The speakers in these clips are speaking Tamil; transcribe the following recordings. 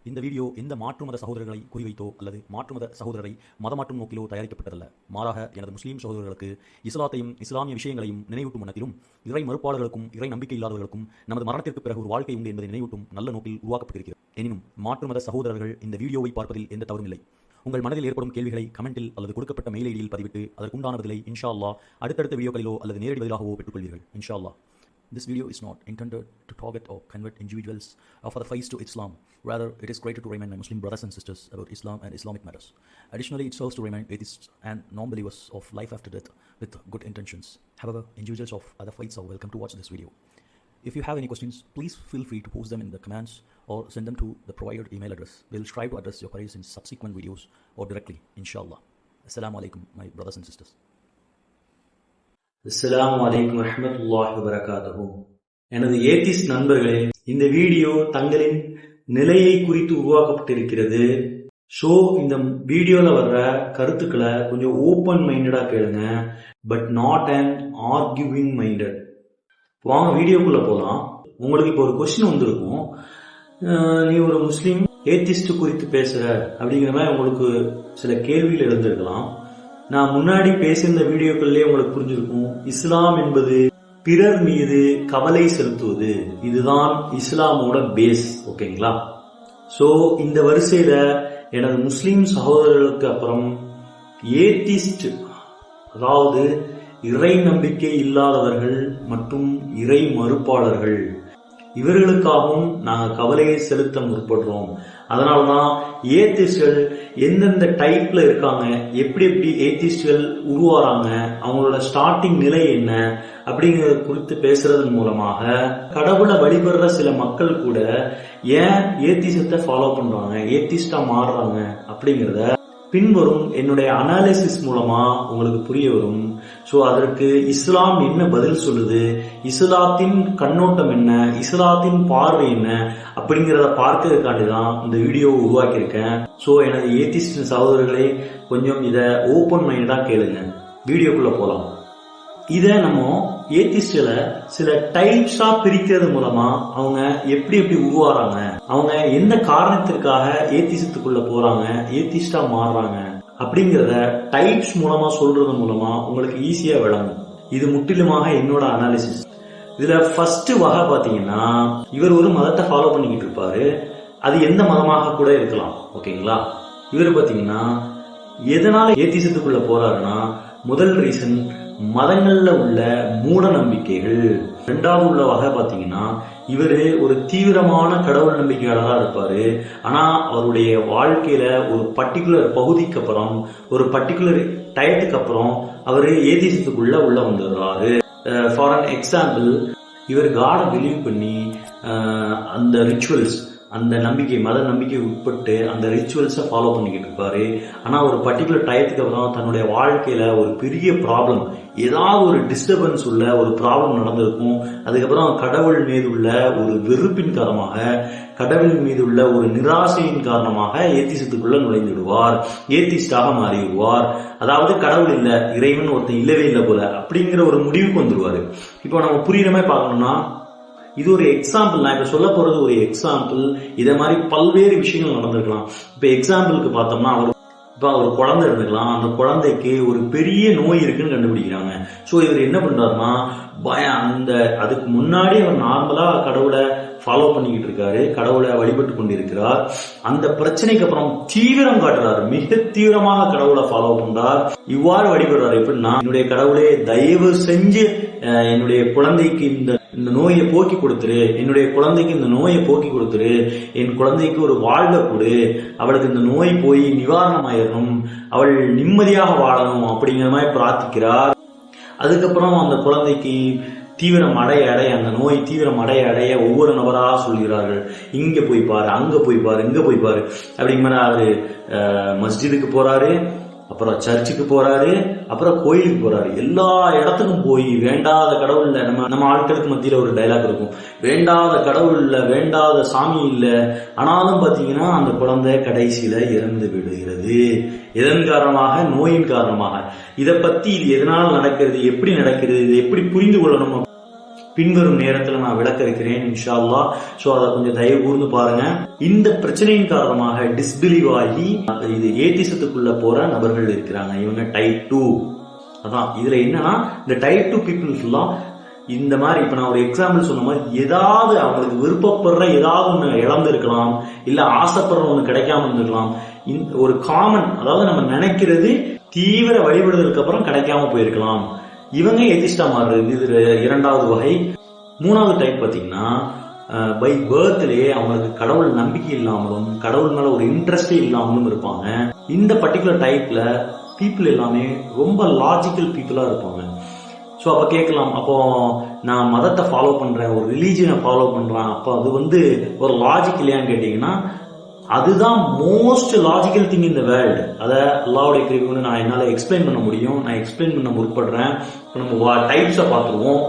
இந்த வீடியோ எந்த மாற்று மத சகோதரர்களை குறிவைத்தோ அல்லது மாற்று மத சகோதரரை மதமாற்றும் நோக்கிலோ தயாரிக்கப்பட்டதல்ல. மாறாக எனது முஸ்லீம் சகோதரர்களுக்கு இஸ்லாத்தையும் இஸ்லாமிய விஷயங்களையும் நினைவூட்டும் மனத்திலும் இறை மறுப்பாளர்களுக்கும் இறை நம்பிக்கை இல்லாதவர்களுக்கும் நமது மரணத்திற்கு பிறகு ஒரு வாழ்க்கை உண்டு என்பதை நினைவூட்டும் நல்ல நோக்கில் உருவாக்கப்பட்டிருக்கிறது. எனினும் மாற்று மத சகோதரர்கள் இந்த வீடியோவை பார்ப்பதில் எந்த தவறும் இல்லை. உங்கள் மனதில் ஏற்படும் கேள்விகளை கமெண்டில் அல்லது கொடுக்கப்பட்ட மெயில் ஐடியில் பதிவிட்டு அதற்குண்டான பதிலை இன்ஷா அல்லாஹ் அடுத்தடுத்த வீடியோக்களிலோ அல்லது நேரடி பதிலாகவோ பெற்றுக்கொள்வீர்கள் இன்ஷா அல்லாஹ். This video is not intended to target or convert individuals for the faith to Islam. Rather, it is created to remind my Muslim brothers and sisters about Islam and Islamic matters. Additionally, it serves to remind atheists and non-believers of life after death with good intentions. However, individuals of other faiths are welcome to watch this video. If you have any questions, please feel free to post them in the comments or send them to the provided email address. We will strive to address your queries in subsequent videos or directly, inshallah. Assalamu alaikum, my brothers and sisters. அஸ்ஸலாமு அலைக்கும் வரஹ்மத்துல்லாஹி வபரகாத்துஹு. எனது ஏத்திஸ்ட் நண்பர்களே, இந்த வீடியோ தங்களின் நிலையை குறித்து உருவாக்கப்பட்டிருக்கிறது. ஸோ இந்த வீடியோல வர்ற கருத்துக்களை கொஞ்சம் ஓப்பன் மைண்டடா கேளுங்க, but not and arguing minded. வாங்க வீடியோக்குள்ள போலாம். உங்களுக்கு இப்போ ஒரு கொஸ்டின் வந்திருக்கும், நீ ஒரு முஸ்லீம் ஏத்திஸ்ட் குறித்து பேசுற அப்படிங்கிற மாதிரி உங்களுக்கு சில கேள்விகள் எழுந்திருக்கலாம். நான் முன்னாடி பேசியிருந்த வீடியோக்கள்லயே உங்களுக்கு புரிஞ்சிருக்கும், இஸ்லாம் என்பது பிறர் மீது கவலை செலுத்துவது, இதுதான் இஸ்லாமோட பேஸ். ஓகேங்களா? சோ இந்த வரிசையில எனது முஸ்லீம் சகோதரர்களுக்கு அப்புறம் ஏத்திஸ்ட், அதாவது இறை நம்பிக்கை இல்லாதவர்கள் மற்றும் இறை மறுப்பாளர்கள், இவர்களுக்காகவும் நாங்கள் கவலையை செலுத்த முற்படுறோம். அதனாலதான் ஏத்திஸ்ட்கள் எந்தெந்த டைப்ல இருக்காங்க, எப்படி எப்படி ஏத்திஸ்ட்கள் உருவாறாங்க, அவங்களோட ஸ்டார்டிங் நிலை என்ன அப்படிங்கறத குறித்து பேசுறதன் மூலமாக கடவுளை வழிபடுற சில மக்கள் கூட ஏன் ஏத்திசத்தை ஃபாலோ பண்றாங்க, ஏத்திஸ்டா மாறுறாங்க அப்படிங்கறத பின்வரும் என்னுடைய அனாலிசிஸ் மூலமா உங்களுக்கு புரிய வரும். சோ அதற்கு இஸ்லாம் என்ன பதில் சொல்லுது, இஸ்லாத்தின் கண்ணோட்டம் என்ன, இஸ்லாத்தின் பார்வை என்ன அப்படிங்கறத பார்க்கறதுக்காண்டிதான் இந்த வீடியோவை உருவாக்கியிருக்கேன். சோ எனது ஏத்திஸ்ட் சகோதரர்களே, கொஞ்சம் இத ஓபன் மைண்டா கேளுங்க. வீடியோக்குள்ள போலாம். இத நம்ம ஏத்திஸ்ட்களை சில டைப்ஸா பிரிக்கிறது மூலமா அவங்க எப்படி எப்படி உருவாறாங்க, அவங்க எந்த காரணத்திற்காக ஏத்திசத்துக்குள்ள போறாங்க, ஏத்திஸ்டா மாறுறாங்க அப்படிங்கறத டைப்ஸ் மூலமா சொல்றது மூலமா உங்களுக்கு ஈஸியா விளங்கும். இது முற்றிலுமாக என்னோட அனாலிசிஸ். இதுல ஃபர்ஸ்ட் வகை பாத்தீங்கன்னா, இவர் ஒரு மதத்தை ஃபாலோ பண்ணிக்கிட்டு இருப்பாரு, அது எந்த மதமாக கூட இருக்கலாம். ஓகேங்களா? இவர் பாத்தீங்கன்னா எதனால ஏத்திசத்துக்குள்ள போறாருன்னா, முதல் ரீசன் மதங்கள்ல உள்ள மூட நம்பிக்கைகள். இரண்டாவது உள்ள வகை பாத்தீங்கன்னா, இவரு ஒரு தீவிரமான கடவுள் நம்பிக்கையாளராக இருப்பாரு. ஆனா அவருடைய வாழ்க்கையில ஒரு பர்டிகுலர் பகுதிக்கு அப்புறம், ஒரு பர்டிகுலர் டயத்துக்கு அப்புறம் அவரு ஏத்திசத்துக்குள்ள உள்ள வந்துடுறாரு. ஃபார் அன் எக்ஸாம்பிள், இவர் காட பிலீவ் பண்ணி அந்த ரிச்சுவல்ஸ், அந்த நம்பிக்கை, மத நம்பிக்கை உட்பட்டு அந்த ரிச்சுவல்ஸை ஃபாலோ பண்ணிக்கிட்டு இருப்பாரு. ஆனா ஒரு பர்டிகுலர் டயத்துக்கு அப்புறம் தன்னுடைய வாழ்க்கையில ஒரு பெரிய ப்ராப்ளம், ஏதாவது ஒரு டிஸ்டர்பன்ஸ் உள்ள ஒரு ப்ராப்ளம் நடந்திருக்கும். அதுக்கப்புறம் கடவுள் மீது உள்ள ஒரு வெறுப்பின் காரணமாக, கடவுள் மீது உள்ள ஒரு நிராசையின் காரணமாக ஏத்திசத்துக்குள்ள நுழைந்துடுவார், ஏத்திஸ்டாக மாறிடுவார். அதாவது கடவுள் இல்ல, இறைவன் ஒருத்தன் இல்லவே இல்லை போல அப்படிங்கிற ஒரு முடிவுக்கு வந்துடுவாரு. இப்போ நம்ம புரியுற மாதிரி பார்க்கணும்னா, இது ஒரு எக்ஸாம்பிள். நான் இப்ப சொல்ல போறது ஒரு எக்ஸாம்பிள். இத மாதிரி பல்வேறு விஷயங்கள் நடந்திருக்கலாம். இப்ப எக்ஸாம்பிளுக்கு பார்த்தோம்னா, ஒரு குழந்தை இருந்துக்கலாம், அந்த குழந்தைக்கு ஒரு பெரிய நோய் இருக்குன்னு கண்டுபிடிக்கிறாங்க. சோ இவர் என்ன பண்றாருன்னா, அதுக்கு முன்னாடி அவர் நார்மலா கடவுளை ஃபாலோ பண்ணிக்கிட்டு இருக்காரு, கடவுளை வழிபட்டு கொண்டிருக்கிறார். அந்த பிரச்சனைக்கு அப்புறம் தீவிரம் காட்டுறாரு, மிக தீவிரமாக கடவுளை ஃபாலோ பண்றார். இவ்வாறு வழிபடுறாரு. எப்படின்னா, என்னுடைய கடவுளே தயவு செஞ்சு என்னுடைய குழந்தைக்கு இந்த நோயை போக்கி கொடுத்துரு, என்னுடைய குழந்தைக்கு இந்த நோயை போக்கி கொடுத்துரு, என் குழந்தைக்கு ஒரு வாழ்வை கொடு, அவளுக்கு இந்த நோய் போய் நிவாரணம் ஆயிடணும், அவள் நிம்மதியாக வாழணும் அப்படிங்கிற மாதிரி பிரார்த்திக்கிறார். அதுக்கப்புறம் அந்த குழந்தைக்கு தீவிரம் அடைய அந்த நோய் தீவிரம் அடைய ஒவ்வொரு நபரா சொல்கிறார்கள், இங்க போய் பாரு, அங்க போய் பாரு, இங்க போய் பாரு அப்படிங்கிற மாதிரி. அவரு மஸ்ஜிதுக்கு போறாரு, அப்புறம் சர்ச்சுக்கு போறாரு, அப்புறம் கோயிலுக்கு போறாரு. எல்லா இடத்துக்கும் போய் வேண்டாத கடவுள் இல்ல. நம்ம ஆட்களுக்கு மத்தியில ஒரு டைலாக் இருக்கும், வேண்டாத கடவுள் இல்ல, வேண்டாத சாமி இல்ல. ஆனாலும் பாத்தீங்கன்னா அந்த குழந்தை கடைசியில இறந்து விடுகிறது. எதன் காரணமாக? நோயின் காரணமாக. இதை பத்தி இது எதனால் நடக்கிறது, எப்படி நடக்கிறது, இது எப்படி புரிந்து கொள்ளணும் பின்வரும் நேரத்துல நான் விளக்க இருக்கிறேன் இன்ஷா அல்லாஹ். சோ அதை கொஞ்சம் தயவு கூர்ந்து பாருங்க. இந்த பிரச்சனையின் காரணமாக டிஸ்பிலீவ் ஆகி இது ஏத்திசத்துக்குள்ள போற நபர்கள் இருக்கிறாங்க. இவங்க டைப் 2. அதான் இதுல என்னன்னா, இந்த டைப் 2 பீப்புள்ஸ் எல்லாம் இந்த மாதிரி இப்ப நான் ஒரு எக்ஸாம்பிள் சொன்ன மாதிரி ஏதாவது அவங்களுக்கு விருப்பப்படுற ஏதாவது ஒண்ணு இழந்து இருக்கலாம், இல்ல ஆசைப்படுற ஒண்ணு கிடைக்காம இருந்திருக்கலாம். ஒரு காமன், அதாவது நம்ம நினைக்கிறது தீவிர வழிபடுதலுக்கு அப்புறம் கிடைக்காம போயிருக்கலாம். இவங்க எதிஸ்டா மாறுறது. இது இரண்டாவது வகை. மூணாவது டைப் பாத்தீங்கன்னா, பை பர்த்லயே அவங்களுக்கு கடவுள் நம்பிக்கை இல்லாமலும் கடவுள் மேல ஒரு இன்ட்ரெஸ்டே இல்லாமலும் இருப்பாங்க. இந்த பர்டிகுலர் டைப்ல பீப்புள் எல்லாமே ரொம்ப லாஜிக்கல் பீப்புளா இருப்பாங்க. ஸோ அப்போ கேட்கலாம், அப்போ நான் மதத்தை ஃபாலோ பண்றேன், ஒரு ரிலீஜனை ஃபாலோ பண்றேன், அப்போ அது ஒரு லாஜிக் இல்லையான்னு கேட்டீங்கன்னா, அதுதான் most logical thing in the world. அதை அல்லாஹ்வுடைய கிருபையால நான் என்னால எக்ஸ்பிளைன் பண்ண முடியும். நான் எக்ஸ்பிளைன் பண்ண முற்படுறேன். நம்ம டைப்ஸை பார்த்துருவோம்.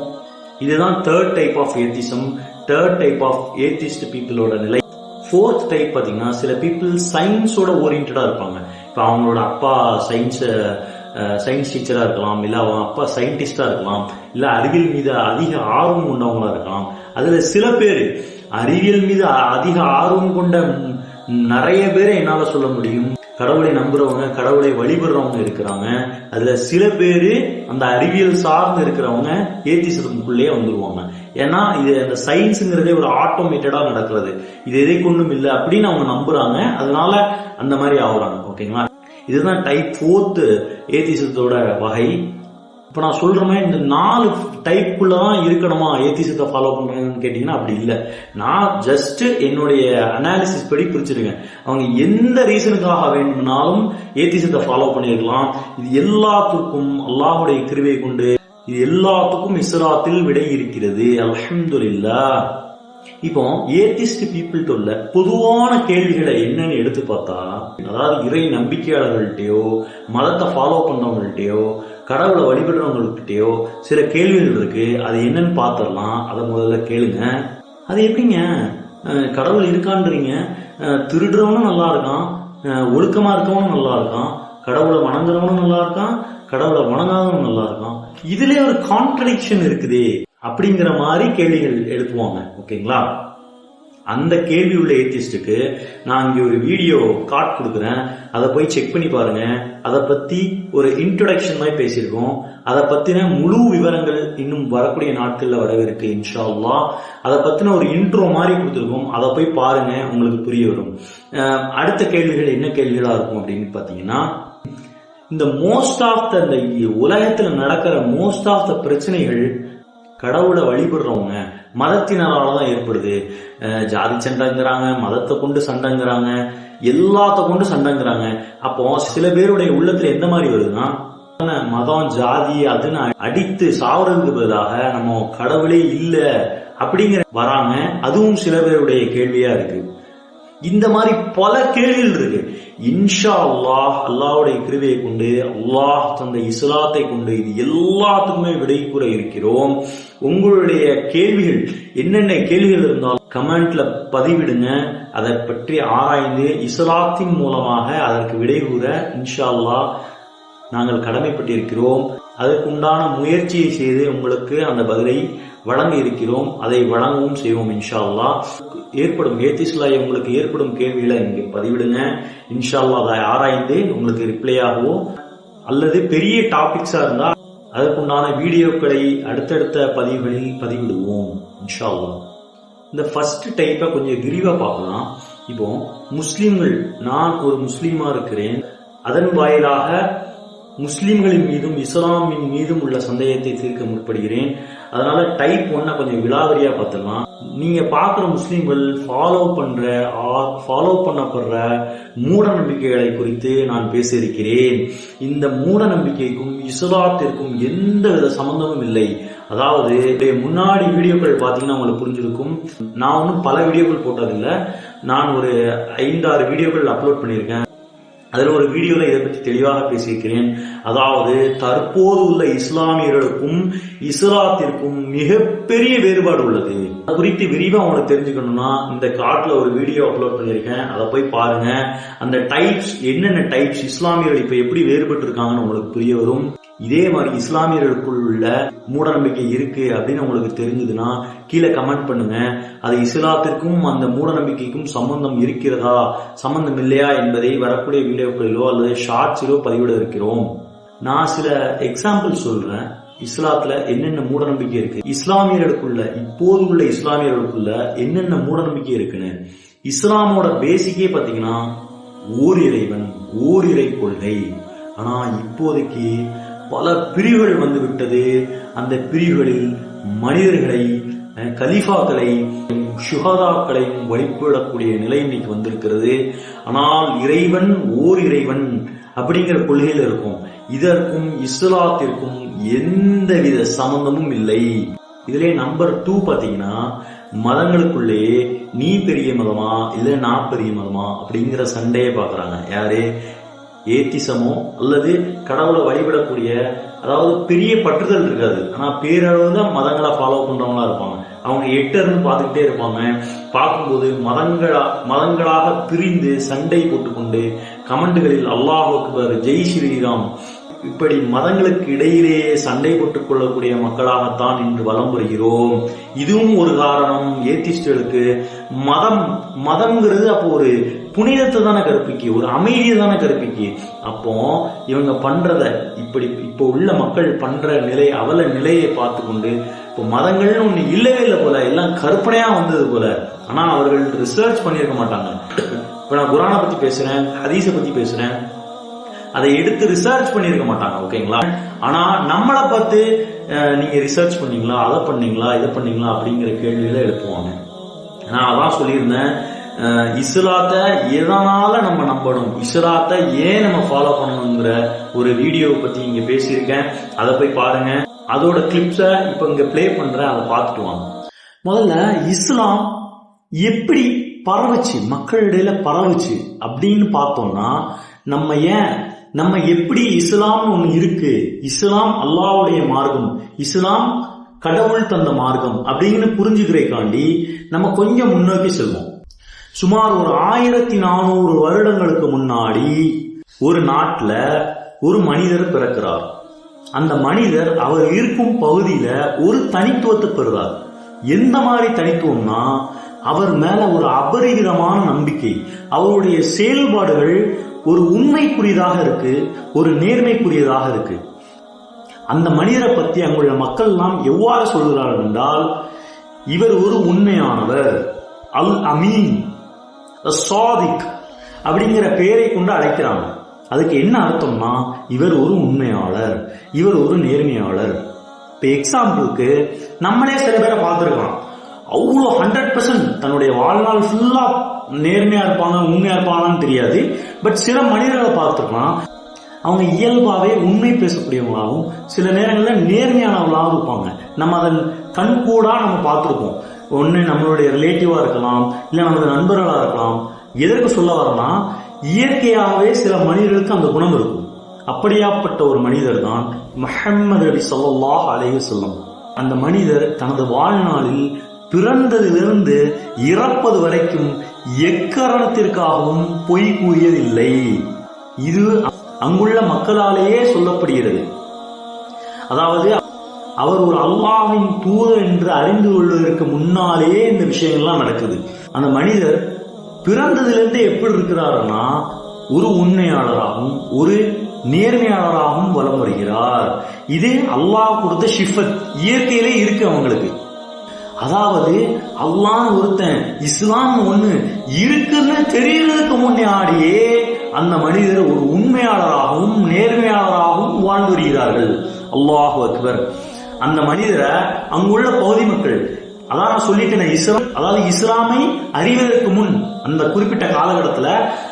இதுதான் third type of atheism, third type of atheist பீப்புளோட நிலை. ஃபோர்த் டைப் பாத்தீங்கன்னா, சில பீப்புள் சயின்ஸோட ஓரியன்டா இருப்பாங்க. இப்ப அவங்களோட அப்பா சயின்ஸ் டீச்சரா இருக்கலாம், இல்ல அவங்க அப்பா சயின்டிஸ்டா இருக்கலாம், இல்ல அறிவியல் மீது அதிக ஆர்வம் கொண்டவங்களா இருக்கலாம். அதுல சில பேர் அறிவியல் மீது அதிக ஆர்வம் கொண்ட நிறைய பேரை என்னால சொல்ல முடியும். கடவுளை நம்புறவங்க, கடவுளை வழிபடுறவங்க இருக்கிறாங்க. அதுல சில பேரு அந்த அறிவியல் சார்ந்து இருக்கிறவங்க ஏத்திசத்துக்குள்ளேயே வந்துருவாங்க. ஏன்னா இது அந்த சயின்ஸுங்கிறதே ஒரு ஆட்டோமேட்டடா நடக்கிறது, இது எதை கொண்டும் இல்லை அப்படின்னு அவங்க நம்புறாங்க. அதனால அந்த மாதிரி ஆகுறாங்க. ஓகேங்களா, இதுதான் டைப் 4th ஏத்திசத்தோட வகை. இப்ப நான் சொல்றேன், இந்த 4 டைப்புள்ளதான் இருக்கணுமா ஏத்திசத்தை ஃபாலோ பண்றேன்னு கேட்டீங்கன்னா அப்படி இல்லை. நான் ஜஸ்ட் என்னுடைய அனாலிசிஸ் படி பிரிச்சிருக்கேன். அவங்க எந்த ரீசனுக்காக வேண்டும்னாலும் ஏத்திசத்தை ஃபாலோ பண்ணிருக்கலாம். இது எல்லாத்துக்கும் அல்லாஹ்வுடைய கிருபை கொண்டு இது எல்லாத்துக்கும் இஸ்லாத்தில் விடை இருக்கிறது. அல்ஹம்துலில்லாஹ். இப்போ ஏத்திஸ்ட் பீப்புள்கிட்ட உள்ள பொதுவான கேள்விகளை என்னன்னு எடுத்து பார்த்தா, அதாவது இறை நம்பிக்கையாளர்கள்ட்டையோ மதத்தை ஃபாலோ பண்றவங்கள்ட்டையோ கடவுளை வழிபடுறவங்கள்கிட்டயோ சில கேள்விகள் இருக்கு. அது என்னன்னு பார்த்துடலாம். அதை முதல்ல கேளுங்க. அது எப்படிங்க கடவுள் இருக்கான்றீங்க, திருடுறவனும் நல்லா இருக்கான், ஒழுக்கமா இருக்கவனும் நல்லா இருக்கான், கடவுளை வணங்குறவனும் நல்லா இருக்கான், கடவுளை வணங்காதவனும் நல்லா இருக்கான், இதுல ஒரு கான்ட்ரடிக்ஷன் இருக்குதே அப்படிங்கிற மாதிரி கேள்விகள் எழுப்புவாங்க. ஓகேங்களா, அந்த கேள்வி உள்ள ஏத்திஸ்டுக்கு நான் இங்க ஒரு வீடியோ கார்ட் கொடுக்குறேன், அதை போய் செக் பண்ணி பாருங்க. அதை பத்தி ஒரு இன்ட்ரோடக்ஷன் மாதிரி பேசியிருக்கோம். அதை பத்தின முழு விவரங்கள் இன்னும் வரக்கூடிய நாட்கள்ல வரவிருக்கு இன்ஷா அல்லாஹ். அதை பத்தின ஒரு இன்ட்ரோ மாதிரி கொடுத்துருக்கோம், அதை போய் பாருங்க, உங்களுக்கு புரிய வரும். அடுத்த கேள்விகள் என்ன கேள்விகளா இருக்கும் அப்படின்னு பாத்தீங்கன்னா, இந்த மோஸ்ட் ஆஃப் த உலகத்துல நடக்கிற மோஸ்ட் ஆஃப் த பிரச்சனைகள் கடவுளை வழிபடுறவங்க மதத்தினராலதான் ஏற்படுது. ஜாதி சண்டைங்கிறாங்க, மதத்தை கொண்டு சண்டைங்கிறாங்க, எல்லாத்த கொண்டு சண்டைங்கிறாங்க. அப்போ சில பேருடைய உள்ளத்துல எந்த மாதிரி வருதுன்னா, மதம் ஜாதி அதுன்னு அடித்து சாவறதுக்கு பதிலாக நம்ம கடவுளே இல்ல அப்படிங்கிற வராங்க. அதுவும் சில பேருடைய கேள்வியா இருக்கு. இந்த மாதிரி பல கேள்விகள் இருக்கு. இன்ஷா அல்லாஹ் அல்லாஹ்வுடைய கிருபையை கொண்டு அல்லாஹ் தந்த இஸ்லாத்தை கொண்டு இது எல்லாத்துக்குமே விடை கூற இருக்கிறோம். உங்களுடைய கேள்விகள் என்னென்ன கேள்விகள் இருந்தாலும் கமெண்ட்ல பதிவிடுங்க. அதை பற்றி ஆராய்ந்து இஸ்லாத்தின் மூலமாக அதற்கு விடை கூற இன்ஷா அல்லாஹ் நாங்கள் கடமைப்பட்டிருக்கிறோம். அதற்குண்டான முயற்சியை செய்து உங்களுக்கு அந்த பதிலை வழங்க இருக்கிறோம். அதை வழங்கவும் செய்வோம் இன்ஷா அல்லாஹ். ஏற்படும் ஏத்திஸ்ல உங்களுக்கு ஏற்படும் கேள்விகளை இங்க பதிவிடுங்க. இன்ஷா அல்லாஹ் அதை ஆராய்ந்து உங்களுக்கு ரிப்ளை ஆகவோ அல்லது பெரிய டாபிக்ஸா இருந்தா அதற்குண்டான வீடியோக்களை அடுத்தடுத்த பதிவுகளில் பதிவிடுவோம் இன்ஷா அல்லாஹ். இந்த ஃபர்ஸ்ட் டைப்பை கொஞ்சம் விரிவா பார்க்கலாம். இப்போ முஸ்லிம்கள், நான் ஒரு முஸ்லீமா இருக்கிறேன், அதன் வாயிலாக முஸ்லிம்களின் மீதும் இஸ்லாமின் மீதும் உள்ள சந்தேகத்தை தீர்க்க முற்படுகிறேன். அதனால டைப் 1 கொஞ்சம் விலாவரியா பார்த்துடலாம். நீங்க பாக்குற முஸ்லிம்கள் ஃபாலோ பண்ணப்படுற மூட நம்பிக்கைகளை குறித்து நான் பேசியிருக்கிறேன். இந்த மூட நம்பிக்கைக்கும் இஸ்லாத்திற்கும் எந்த வித சம்பந்தமும் இல்லை. அதாவது முன்னாடி வீடியோக்கள் பாத்தீங்கன்னா உங்களுக்கு புரிஞ்சிருக்கும். நான் ஒன்னும் பல வீடியோக்கள் போட்டதில்லை, நான் ஒரு 5-6 வீடியோக்கள் அப்லோட் பண்ணியிருக்கேன். அதுல ஒரு வீடியோல இதை பற்றி தெளிவாக பேசியிருக்கிறேன். அதாவது தற்போது உள்ள இஸ்லாமியர்களுக்கும் இஸ்லாத்திற்கும் மிகப்பெரிய வேறுபாடு உள்ளது. அது குறித்து விரிவா உங்களுக்கு தெரிஞ்சுக்கணும்னா இந்த கார்ட்ல ஒரு வீடியோ அப்லோட் பண்ணியிருக்கேன், அதை போய் பாருங்க. அந்த டைப்ஸ் என்னென்ன டைப்ஸ் இஸ்லாமியர்கள் இப்ப எப்படி வேறுபட்டு இருக்காங்கன்னு உங்களுக்கு புரிய வரும். இதே மாதிரி இஸ்லாமியர்களுக்குள் உள்ள மூட நம்பிக்கை இருக்கு அப்படின்னு உங்களுக்கு தெரிஞ்சதுன்னா கீழே கமெண்ட் பண்ணுங்க. அது இஸ்லாத்திற்கும் அந்த மூட நம்பிக்கைக்கும் சம்பந்தம் இருக்கிறதா சம்பந்தம் இல்லையா என்பதை வரக்கூடிய வீடியோக்களிலோ அல்லது ஷார்ட்ஸிலோ பதிவிட இருக்கிறோம். நான் சில எக்ஸாம்பிள் சொல்றேன். இஸ்லாத்துல என்னென்ன மூட நம்பிக்கை இருக்கு, இஸ்லாமியர்களுக்குள்ள இப்போது உள்ள இஸ்லாமியர்களுக்குள்ள என்னென்ன மூட நம்பிக்கை இருக்குன்னு. இஸ்லாமோட பேசிக்கே பாத்தீங்கன்னா ஓர் இறைவன், ஓர் இறை கொள்கை. ஆனா இப்போதைக்கு பல பிரிவுகள் வந்து விட்டது. அந்த பிரிவுகளில் மனிதர்களை, கலீஃபாக்களை, ஷுஹதாக்களையும் வழிபடக்கூடிய நிலை இன்னைக்கு வந்திருக்கிறது. ஆனால் இறைவன் ஓர் இறைவன் அப்படிங்கிற கொள்கையில இருக்கும். இதற்கும் இஸ்லாத்திற்கும் எந்தவித சம்பந்தமும் இல்லை. இதுல நம்பர் 2 பாத்தீங்கன்னா மதங்களுக்குள்ளே நீ பெரிய மதமா இல்ல நான் பெரிய மதமா அப்படிங்கிற சண்டையை பாக்குறாங்க. யாரு? ஏத்திசமோ அல்லது கடவுளை வழிபடக்கூடிய, அதாவது பெரிய பற்றுதல் இருக்காது, ஆனா பேரளவு தான் மதங்களை ஃபாலோ பண்றவங்களா இருப்பாங்க. அவங்க எட்டர்னு பார்த்துக்கிட்டே இருப்பாங்க. பார்க்கும்போது மதங்களாக பிரிந்து சண்டை போட்டுக்கொண்டு கமெண்ட்களில் அல்லாஹ் அக்பர், ஜெய் ஸ்ரீராம், இப்படி மதங்களுக்கு இடையிலேயே சண்டை போட்டுக் கொள்ளக்கூடிய மக்களாகத்தான் இன்று வலம் வருகிறோம். இதுவும் ஒரு காரணம். ஏத்திஸ்டுகளுக்கு மதம்ங்கிறது அப்போ ஒரு புனிதத்தை தானே கற்பிக்கு, ஒரு அமைதியை தானே கற்பிக்கு. அப்போ இவங்க பண்றத இப்போ உள்ள மக்கள் பண்ற நிலை, அவல நிலையை பார்த்து கொண்டு இப்போ மதங்கள்னு ஒண்ணு இல்லவே இல்லை போல, எல்லாம் கற்பனையா வந்தது போல. ஆனா அவர்கள் ரிசர்ச் பண்ணியிருக்க மாட்டாங்க. இப்ப நான் குரானை பத்தி பேசுறேன், ஹதீஸை பத்தி பேசுறேன், அதை எடுத்து ரிசர்ச் பண்ணிருக்க மாட்டாங்க. ஓகேங்களா? ஆனா நம்மளை பார்த்து நீங்க ரிசர்ச் பண்ணீங்களா, அதை பண்ணீங்களா, இதை பண்ணீங்களா அப்படிங்கிற கேள்வியில எழுப்புவாங்க. நான் அதான் சொல்லியிருந்தேன், இஸ்லாத்தை எதனால நம்ம நம்பணும், இஸ்லாத்தை ஏன் நம்ம ஃபாலோ பண்ணணுங்கிற ஒரு வீடியோவை பத்தி இங்க பேசியிருக்கேன். அதை போய் பாருங்க. அதோட கிளிப்ஸை இப்ப இங்க பிளே பண்றேன், அதை பார்த்துட்டு வாங்க. முதல்ல இஸ்லாம் எப்படி பரவுச்சு, மக்களிடையில பரவுச்சு அப்படின்னு பார்த்தோம்னா, நம்ம எப்படி இஸ்லாம் ஒண்ணு இருக்கு, இஸ்லாம் அல்லாஹ்வுடைய மார்க்கம், இஸ்லாம் கடவுள் தந்த மார்க்கம் அப்படின்னு புரிஞ்சுக்கிறதுக்காண்டி நம்ம கொஞ்சம் முன்னோக்கி செல்வோம். சுமார் ஒரு 1400 வருடங்களுக்கு முன்னாடி ஒரு நாட்டுல ஒரு மனிதர் பிறக்கிறார். அந்த மனிதர் அவர் இருக்கும் பகுதியில ஒரு தனித்துவத்தை பெறுறார். எந்த மாதிரி தனித்துவம்னா, அவர் மேல ஒரு அபரிவிதமான நம்பிக்கை, அவருடைய செயல்பாடுகள் ஒரு உண்மைக்குரியதாக இருக்கு, ஒரு நேர்மைக்குரியதாக இருக்கு. அந்த மனிதரை பத்தி அங்குள்ள மக்கள் எல்லாம் எவ்வாறு சொல்கிறார்கள் என்றால், இவர் ஒரு உண்மையானவர், அல் அமீன், சாதிக் அப்படிங்கிற பெயரை கொண்டு அழைக்கிறாங்க. அதுக்கு என்ன அர்த்தம்னா, இவர் ஒரு உண்மையாளர், இவர் ஒரு நேர்மையாளர். இப்ப எக்ஸாம்பிளுக்கு நம்மளே சில பேரை பார்த்திருக்கலாம், அவ்வளோ 100% தன்னுடைய வாழ்நாள் ஃபுல்லா நேர்மையா இருப்பாங்க, உண்மையா இருப்பாங்கன்னு தெரியாது. பட் சில மனிதர்களை பார்த்துக்கலாம், அவங்க இயல்பாவே உண்மை பேசக்கூடியவங்களாகவும் சில நேரங்களில் நேர்மையானவங்களாகவும் இருப்பாங்க. நம்ம அதன் கண்கூடா நம்ம பார்த்துருப்போம். ஒன்று நம்மளுடைய ரிலேட்டிவா இருக்கலாம், இல்லை நமது நண்பர்களா இருக்கலாம். எதற்கு சொல்ல வரனா, இயற்கையாகவே சில மனிதர்களுக்கு அந்த குணம் இருக்கும். அப்படியாப்பட்ட ஒரு மனிதர் தான் முஹம்மது நபி ஸல்லல்லாஹு அலைஹி வஸல்லம். அந்த மனிதர் தனது வாழ்நாளில் பிறந்ததிலிருந்து இறப்பது வரைக்கும் எக்காரணத்திற்காகவும் பொய் கூறியதில்லை. இது அங்குள்ள மக்களாலேயே சொல்லப்படுகிறது. அதாவது அவர் ஒரு அல்லாஹ்வின் தூதர் என்று அறிந்து கொள்வதற்கு முன்னாலேயே இந்த விஷயங்கள்லாம் நடக்குது. அந்த மனிதர் பிறந்ததிலிருந்து எப்படி இருக்கிறார்னா, ஒரு உண்மையாளராகவும் ஒரு நேர்மையாளராகவும் வலம் வருகிறார். இது அல்லாஹ் கொடுத்த ஷிஃபத், இயற்கையிலே இருக்கு அவங்களுக்கு. அதாவது அல்லாஹ் ஒருத்தன், இஸ்லாம் ஒண்ணு இருக்குன்னு தெரியறதுக்கு முன்னாடியே அந்த மனிதர் ஒரு உண்மையாளராகவும் நேர்மையாளராகவும் வாழ்ந்து வருகிறார்கள். அல்லாஹு அக்பர். அந்த மனிதரை அங்குள்ள பகுதி மக்கள், அதான் நான் சொல்லிட்டேன், அதாவது இஸ்லாமை அறிவதற்கு முன் அந்த குறிப்பிட்ட காலகட்டத்துல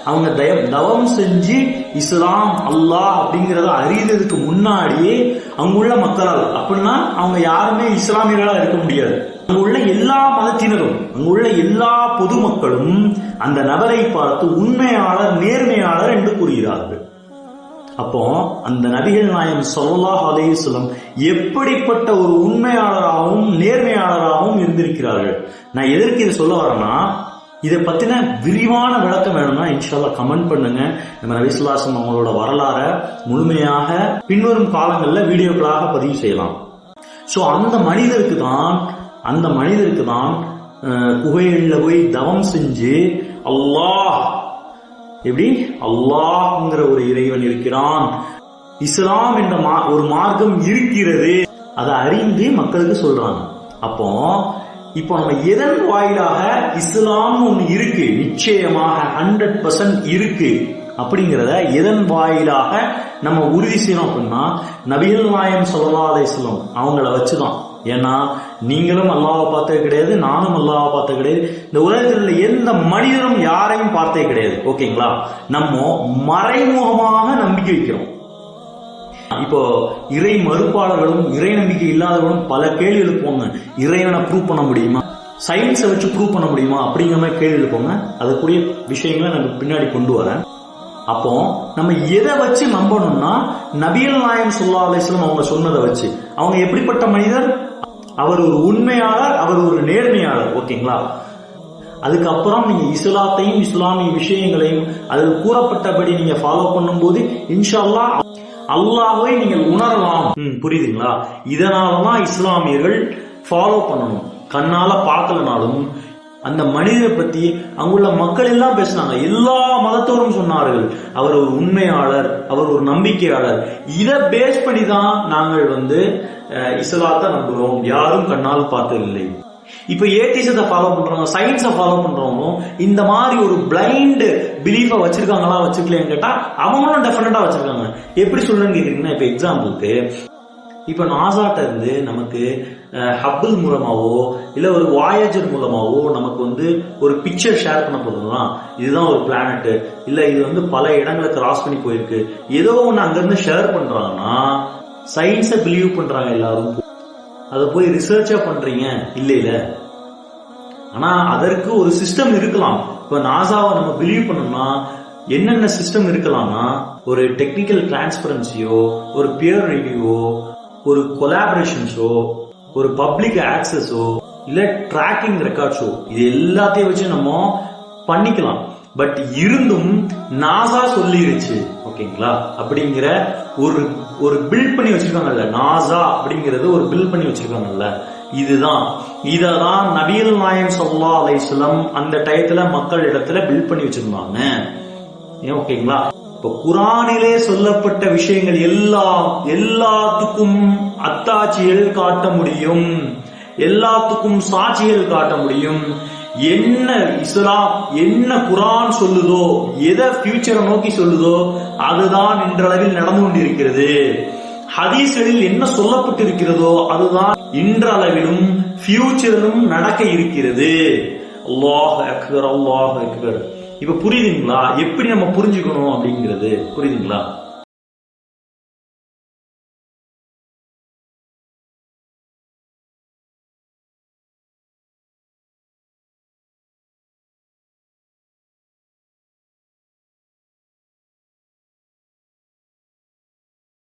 அவங்க தவம் செஞ்சு இஸ்லாம் அல்லாஹ் அப்படிங்கறத அறிவதற்கு முன்னாடியே அங்குள்ள மக்களால், அப்படின்னா அவங்க யாருமே இஸ்லாமியர்களா இருக்க முடியாது. அங்குள்ள எல்லா மதத்தினரும், அங்குள்ள எல்லா பொதுமக்களும் அந்த நபரை பார்த்து உண்மையாளர், நேர்மையாளர் என்று கூறுகிறார்கள். அப்போ அந்த நபிகள் நாயகம் ஸல்லல்லாஹு அலைஹி வஸல்லம் எப்படிப்பட்ட ஒரு உண்மையாளராகவும் நேர்மையாளராகவும் இருந்திருக்கிறார்கள். நான் எதற்கு இதை சொல்ல வரேன்னா, இதை பத்தின விரிவான விளக்கம் வேணும்னா இன்ஷால்லா கமெண்ட் பண்ணுங்க. நம்ம நபி ஸல்லல்லாஹு அலைஹி வஸல்லம் அவங்களோட வரலாறை முழுமையாக பின்வரும் காலங்களில் வீடியோக்களாக பதிவு செய்யலாம். சோ அந்த மனிதருக்கு தான் குகையில போய் தவம் செஞ்சு அல்லாஹ்ங்கிற ஒரு இறைவன் இருக்கிறான், இஸ்லாம் என்ற ஒரு மார்க்கம் இருக்கிறது, அதை அறிந்து மக்களுக்கு சொல்றாங்க. இப்போ நம்ம எதன் வாயிலாக இஸ்லாம் ஒண்ணு இருக்கு, நிச்சயமாக 100% இருக்கு அப்படிங்கிறத எதன் வாயிலாக நம்ம உறுதி செய்யணும் அப்படின்னா நபிகள் நாயகம் ஸல்லல்லாஹு அலைஹி வஸல்லம் அவங்கள வச்சுதான். ஏன்னா நீங்களும் அல்லாஹ்வை பார்த்தது கிடையாது, நானும் அல்லாஹ்வை பார்த்தது கிடையாது, இந்த உலகத்தில் எந்த மனிதனும் யாரையும் பார்த்தே கிடையாது. ஓகேங்களா? நம்ம மறைமுகமாக நம்பிக்கை வைக்கிறோம். இப்போ இறை மறுப்பாளர்களும் இறை நம்பிக்கை இல்லாதவர்களும் பல கேள்வி எழுப்புவாங்க. இறைவனை ப்ரூவ் பண்ண முடியுமா, சயின்ஸை வச்சு ப்ரூவ் பண்ண முடியுமா அப்படிங்கிற மாதிரி கேள்வி எழுப்புவாங்க. அதுக்குரிய விஷயங்களை நம்ம பின்னாடி கொண்டு வரேன். அப்போ நம்ம எதை வச்சு நம்பணும்னா நபிகள் நாயகம் ஸல்லல்லாஹு அலைஹி வஸல்லம் அவங்க சொன்னதை வச்சு. அவங்க எப்படிப்பட்ட மனிதர்? அவர் ஒரு உண்மையாளர், அவர் ஒரு நேர்மையாளர். ஓகேங்களா? அதுக்கப்புறம் நீங்க இஸ்லாத்தையும் இஸ்லாமிய விஷயங்களையும் அதில் கூறப்பட்டபடி நீங்க ஃபாலோ பண்ணும்போது இன்ஷா அல்லாஹ் அல்லாஹ்வை நீங்கள் உணரலாம். புரியுதுங்களா? இதனாலதான் இஸ்லாமியர்கள் ஃபாலோ பண்ணணும். கண்ணால பார்க்கலனாலும் அந்த மனிதரை பத்தி அங்குள்ள மக்கள் எல்லாம் பேசினாங்க. எல்லா மதத்தோரும் சொன்னார்கள் அவர் ஒரு உண்மையாளர், அவர் ஒரு நம்பிக்கையாளர். இதை பேஸ் பண்ணி தான் நாங்கள் இஸ்லாத்தை நம்புறோம், யாரும் கண்ணால் பார்த்ததில்லை. இப்ப ஏத்திசத்தை ஃபாலோ பண்றவங்க, சயின்ஸை ஃபாலோ பண்றவங்க இந்த மாதிரி ஒரு பிளைண்ட் பிலீஃபை வச்சிருக்காங்களா வச்சிருக்கலன்னு கேட்டா அவங்களும் டெஃபினட்டா வச்சிருக்காங்க. எப்படி சொல்றேன்னு கேக்குறீங்கன்னா, இப்ப எக்ஸாம்பிளுக்கு இப்ப நாசாட்ட இருந்து நமக்கு ஹப்பிள் மூலமாவோ இல்ல ஒரு வாயேஜர் மூலமாவோ நமக்கு ஒரு பிக்சர் ஷேர் பண்ண போதுதான், இதுதான் ஒரு பிளானட், இல்ல இது பல இடங்களை கிராஸ் பண்ணி போயிருக்கு, ஏதோ ஒண்ணு அங்க இருந்து ஷேர் பண்றாங்கன்னா சயின்ஸை பிலீவ் பண்றாங்க எல்லாரும். அதை போய் ரிசர்ச்சா பண்றீங்க இல்ல. ஆனா அதற்கு ஒரு சிஸ்டம் இருக்கலாம். இப்ப நாசாவை நம்ம பிலீவ் பண்ணோம்னா என்னென்ன சிஸ்டம் இருக்கலாம்னா, ஒரு டெக்னிக்கல் டிரான்ஸ்பரன்சியோ, ஒரு பியர் ரிவ்யூவோ, ஒரு கொலாபரேஷன்ஸோ, ஒரு பப்ளிக் ஆக்சஸோ, இல்ல ட்ராக்கிங் ரெக்கார்ட்ஸோ, இது எல்லாத்தையும் வச்சு நம்ம பண்ணிக்கலாம். பட் இருந்தும் நாசா சொல்லிருச்சு, ஓகேங்களா, அப்படிங்கிற ஒரு பில்ட் பண்ணி வச்சிருக்காங்கல்ல, நாசா அப்படிங்கறது ஒரு பில்ட் பண்ணி வச்சிருக்காங்கல்ல, இததான் நபிகள் நாயகம் ஸல்லல்லாஹு அலைஹி வஸல்லம் அந்த டயத்துல மக்கள் இடத்துல பில்ட் பண்ணி வச்சிருந்தாங்க. ஓகேங்களா? இப்ப குர்ஆனிலே சொல்லப்பட்ட விஷயங்கள் எல்லாத்துக்கும் அத்தாட்சிகள் காட்ட முடியும், எல்லாத்துக்கும் சாட்சிகள் காட்ட முடியும். என்ன இஸ்லாம், என்ன குர்ஆன் சொல்லுதோ, எதை ஃபியூச்சரை நோக்கி சொல்லுதோ அதுதான் இன்றளவில் நடந்து கொண்டிருக்கிறது. ஹதீஸ்களில் என்ன சொல்லப்பட்டிருக்கிறதோ அதுதான் இன்றளவிலும் ஃபியூச்சரிலும் நடக்க இருக்கிறது. அல்லாஹ் அக்பர், அல்லாஹ் அக்பர். இப்ப புரியுதுங்களா எப்படி நம்ம புரிஞ்சுக்கணும் அப்படிங்கிறது? புரியுதுங்களா?